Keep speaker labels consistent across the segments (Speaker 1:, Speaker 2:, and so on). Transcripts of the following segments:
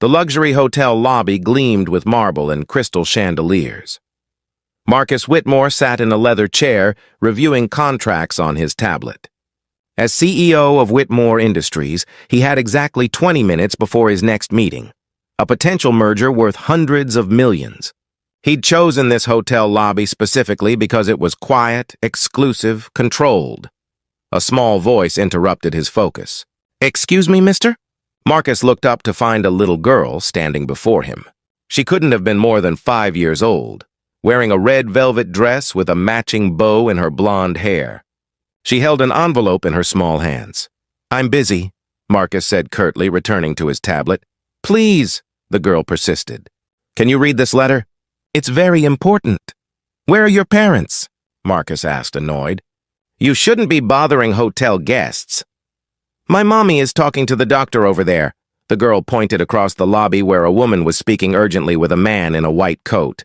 Speaker 1: The luxury hotel lobby gleamed with marble and crystal chandeliers. Marcus Whitmore sat in a leather chair, reviewing contracts on his tablet. As CEO of Whitmore Industries, he had exactly 20 minutes before his next meeting, a potential merger worth hundreds of millions. He'd chosen this hotel lobby specifically because it was quiet, exclusive, controlled. A small voice interrupted his focus. "Excuse me, mister?" Marcus looked up to find a little girl standing before him. She couldn't have been more than 5 years old, wearing a red velvet dress with a matching bow in her blonde hair. She held an envelope in her small hands. "I'm busy," Marcus said curtly, returning to his tablet. "Please," the girl persisted. "Can you read this letter? It's very important." "Where are your parents?" Marcus asked, annoyed. "You shouldn't be bothering hotel guests." "My mommy is talking to the doctor over there." The girl pointed across the lobby where a woman was speaking urgently with a man in a white coat.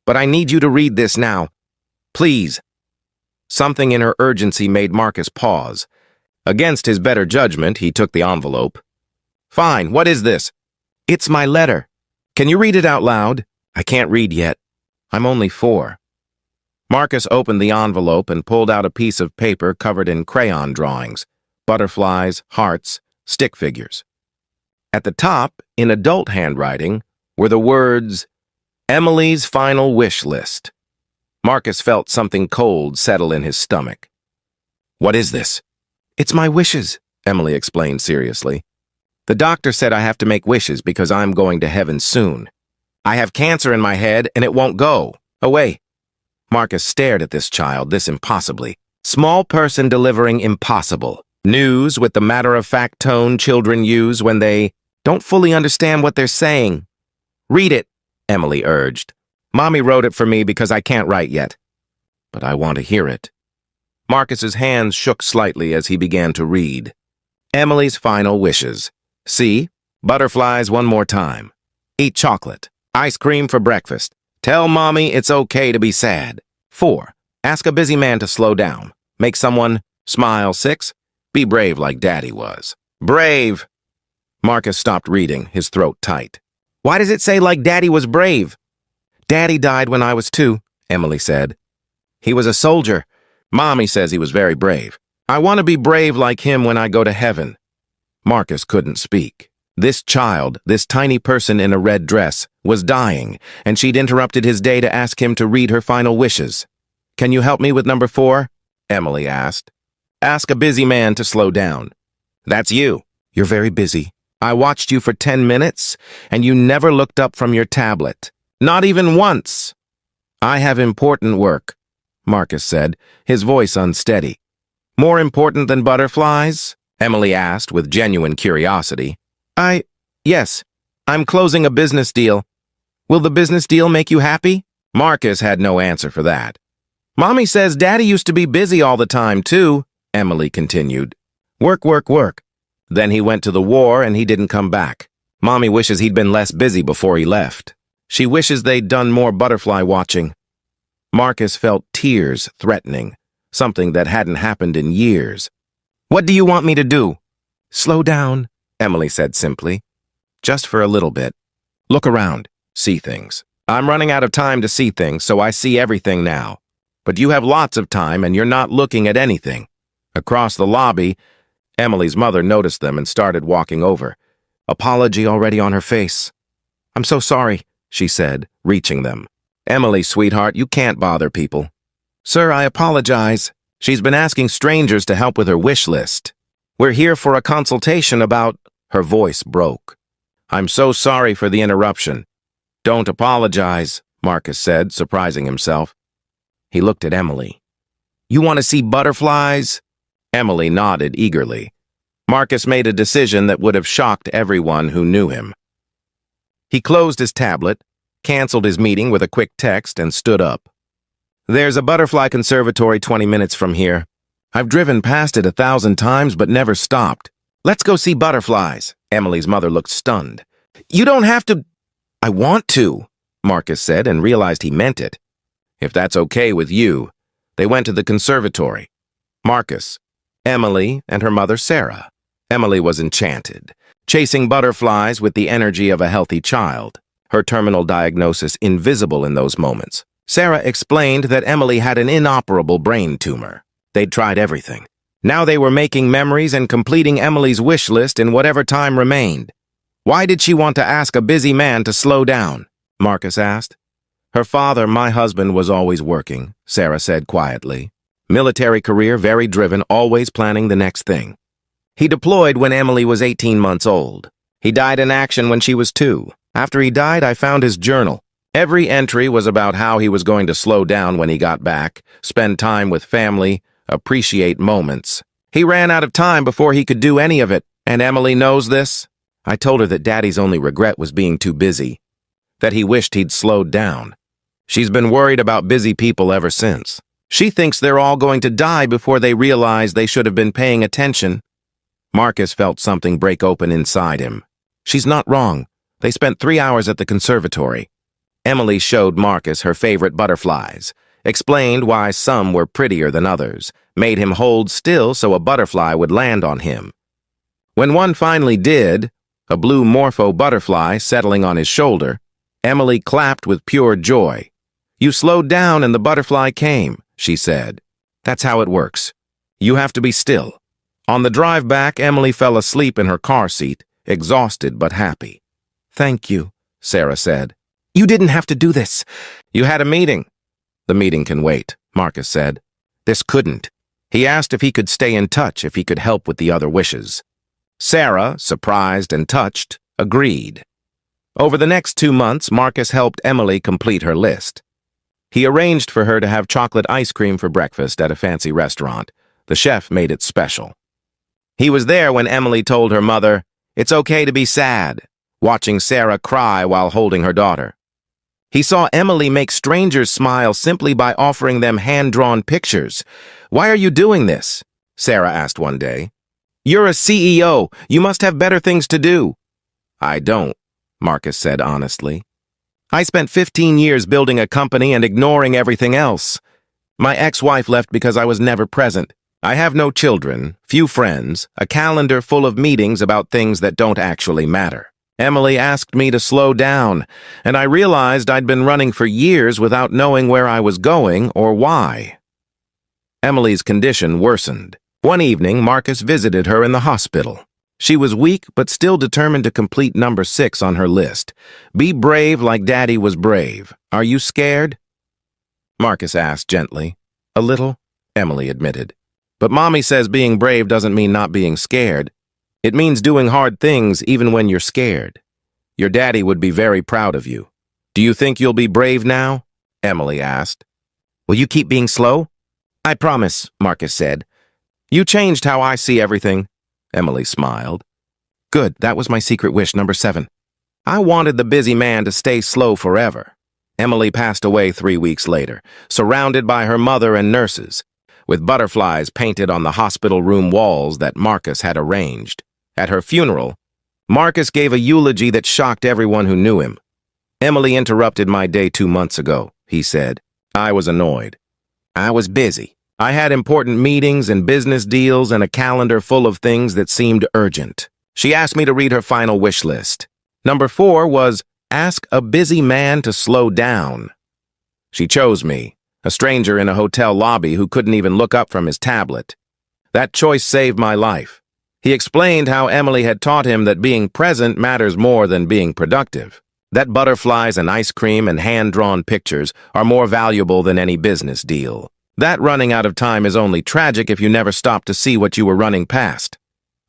Speaker 1: "But I need you to read this now. Please." Something in her urgency made Marcus pause. Against his better judgment, he took the envelope. "Fine, what is this?" "It's my letter. Can you read it out loud?" "I can't read yet. I'm only 4. Marcus opened the envelope and pulled out a piece of paper covered in crayon drawings, butterflies, hearts, stick figures. At the top, in adult handwriting, were the words, "Emily's final wish list." Marcus felt something cold settle in his stomach. "What is this?" "It's my wishes," Emily explained seriously. "The doctor said I have to make wishes because I'm going to heaven soon. I have cancer in my head and it won't go away." Marcus stared at this child, this impossibly. Small person delivering impossible. News with the matter-of-fact tone children use when they don't fully understand what they're saying. "Read it," Emily urged. "Mommy wrote it for me because I can't write yet." "But I want to hear it." Marcus's hands shook slightly as he began to read. Emily's final wishes. See, butterflies one more time. Eat chocolate. Ice cream for breakfast. Tell mommy it's okay to be sad. 4. Ask a busy man to slow down. Make someone smile. 6. Be brave like Daddy was. Brave! Marcus stopped reading, his throat tight. "Why does it say like Daddy was brave?" "Daddy died when I was 2, Emily said. "He was a soldier. Mommy says he was very brave. I want to be brave like him when I go to heaven." Marcus couldn't speak. This child, this tiny person in a red dress, was dying, and she'd interrupted his day to ask him to read her final wishes. "Can you help me with number 4? Emily asked. "Ask a busy man to slow down." "That's you. You're very busy. I watched you for 10 minutes, and you never looked up from your tablet. Not even once." "I have important work," Marcus said, his voice unsteady. "More important than butterflies?" Emily asked with genuine curiosity. Yes, I'm closing a business deal. Will the business deal make you happy?" Marcus had no answer for that. "Mommy says Daddy used to be busy all the time, too," Emily continued. "Work, work, work. Then he went to the war and he didn't come back. Mommy wishes he'd been less busy before he left. She wishes they'd done more butterfly watching." Marcus felt tears threatening, something that hadn't happened in years. "What do you want me to do?" "Slow down," Emily said simply. "Just for a little bit. Look around, see things. I'm running out of time to see things, so I see everything now. But you have lots of time and you're not looking at anything." Across the lobby, Emily's mother noticed them and started walking over, apology already on her face. "I'm so sorry," she said, reaching them. "Emily, sweetheart, you can't bother people." "Sir, I apologize. She's been asking strangers to help with her wish list. We're here for a consultation about—" Her voice broke. "I'm so sorry for the interruption." "Don't apologize," Marcus said, surprising himself. He looked at Emily. "You want to see butterflies?" Emily nodded eagerly. Marcus made a decision that would have shocked everyone who knew him. He closed his tablet, canceled his meeting with a quick text, and stood up. "There's a butterfly conservatory 20 minutes from here. I've driven past it 1,000 times but never stopped. Let's go see butterflies." Emily's mother looked stunned. "You don't have to—" "I want to," Marcus said and realized he meant it. "If that's okay with you." They went to the conservatory. Marcus, Emily, and her mother Sarah. Emily was enchanted. chasing butterflies with the energy of a healthy child, her terminal diagnosis invisible in those moments. Sarah explained that Emily had an inoperable brain tumor. They'd tried everything. Now they were making memories and completing Emily's wish list in whatever time remained. Why did she want to ask a busy man to slow down? Marcus asked. Her father, my husband, was always working, Sarah said quietly. Military career, very driven, always planning the next thing. He deployed when Emily was 18 months old. He died in action when she was 2. After he died, I found his journal. Every entry was about how he was going to slow down when he got back, spend time with family, appreciate moments. He ran out of time before he could do any of it, and Emily knows this. I told her that Daddy's only regret was being too busy, that he wished he'd slowed down. She's been worried about busy people ever since. She thinks they're all going to die before they realize they should have been paying attention. Marcus felt something break open inside him. She's not wrong. They spent 3 hours at the conservatory. Emily showed Marcus her favorite butterflies, explained why some were prettier than others, made him hold still so a butterfly would land on him. When one finally did, a blue morpho butterfly settling on his shoulder, Emily clapped with pure joy. You slowed down and the butterfly came, she said. That's how it works. You have to be still. On the drive back, Emily fell asleep in her car seat, exhausted but happy. Thank you, Sarah said. You didn't have to do this. You had a meeting. The meeting can wait, Marcus said. This couldn't. He asked if he could stay in touch, if he could help with the other wishes. Sarah, surprised and touched, agreed. Over the next 2 months, Marcus helped Emily complete her list. He arranged for her to have chocolate ice cream for breakfast at a fancy restaurant. The chef made it special. He was there when Emily told her mother, "It's okay to be sad," watching Sarah cry while holding her daughter. He saw Emily make strangers smile simply by offering them hand-drawn pictures. Why are you doing this? Sarah asked one day. You're a CEO. You must have better things to do. I don't, Marcus said honestly. I spent 15 years building a company and ignoring everything else. My ex-wife left because I was never present. I have no children, few friends, a calendar full of meetings about things that don't actually matter. Emily asked me to slow down, and I realized I'd been running for years without knowing where I was going or why. Emily's condition worsened. One evening, Marcus visited her in the hospital. She was weak but still determined to complete number 6 on her list. Be brave like Daddy was brave. Are you scared? Marcus asked gently. A little, Emily admitted. But Mommy says being brave doesn't mean not being scared. It means doing hard things even when you're scared. Your daddy would be very proud of you. Do you think you'll be brave now? Emily asked. Will you keep being slow? I promise, Marcus said. You changed how I see everything. Emily smiled. Good, that was my secret wish, number 7. I wanted the busy man to stay slow forever. Emily passed away 3 weeks later, surrounded by her mother and nurses, with butterflies painted on the hospital room walls that Marcus had arranged. At her funeral, Marcus gave a eulogy that shocked everyone who knew him. Emily interrupted my day 2 months ago, he said. I was annoyed. I was busy. I had important meetings and business deals and a calendar full of things that seemed urgent. She asked me to read her final wish list. Number 4 was, ask a busy man to slow down. She chose me, a stranger in a hotel lobby who couldn't even look up from his tablet. That choice saved my life. He explained how Emily had taught him that being present matters more than being productive, that butterflies and ice cream and hand-drawn pictures are more valuable than any business deal. That running out of time is only tragic if you never stop to see what you were running past.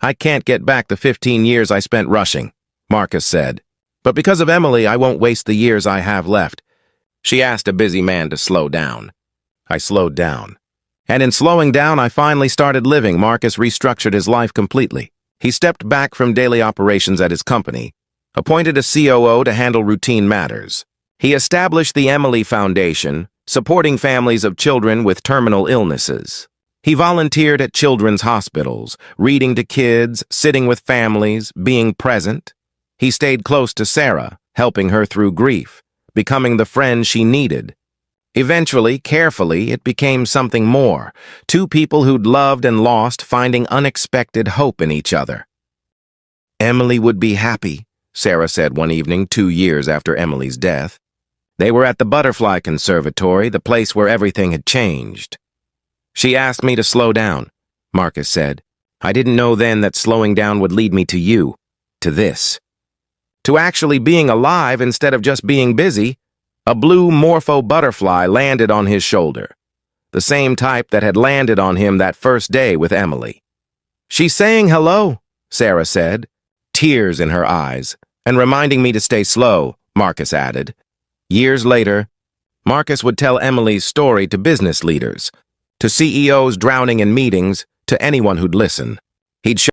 Speaker 1: I can't get back the 15 years I spent rushing, Marcus said. But because of Emily, I won't waste the years I have left. She asked a busy man to slow down. I slowed down. And in slowing down, I finally started living. Marcus restructured his life completely. He stepped back from daily operations at his company, appointed a COO to handle routine matters. He established the Emily Foundation, supporting families of children with terminal illnesses. He volunteered at children's hospitals, reading to kids, sitting with families, being present. He stayed close to Sarah, helping her through grief, becoming the friend she needed. Eventually, carefully, it became something more. 2 people who'd loved and lost, finding unexpected hope in each other. Emily would be happy, Sarah said one evening 2 years after Emily's death. They were at the Butterfly Conservatory, the place where everything had changed. She asked me to slow down, Marcus said. I didn't know then that slowing down would lead me to you, to this. To actually being alive instead of just being busy. A blue morpho butterfly landed on his shoulder, the same type that had landed on him that first day with Emily. She's saying hello, Sarah said, tears in her eyes, and reminding me to stay slow, Marcus added. Years later, Marcus would tell Emily's story to business leaders, to CEOs drowning in meetings, to anyone who'd listen. He'd show